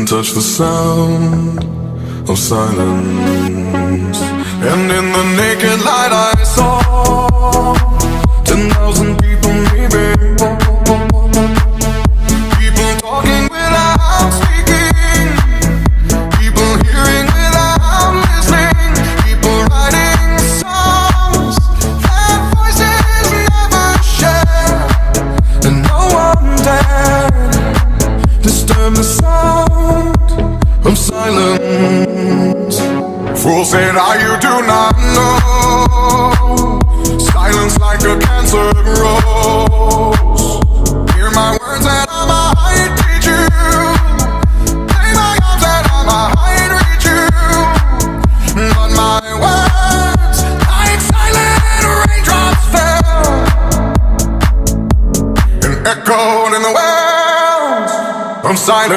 can touch the sound of silence. And in the naked light I saw 10,000 people maybe. People talking without speaking. People hearing without listening. People writing songs that voices never share. And no one dared disturb the sound of silence. Fool said, you do not know. Silence like a cancer grows. Hear my words and I might teach you. Play my arms and I might reach you. But my words, like silent raindrops, fell and echoed in the wells of silence.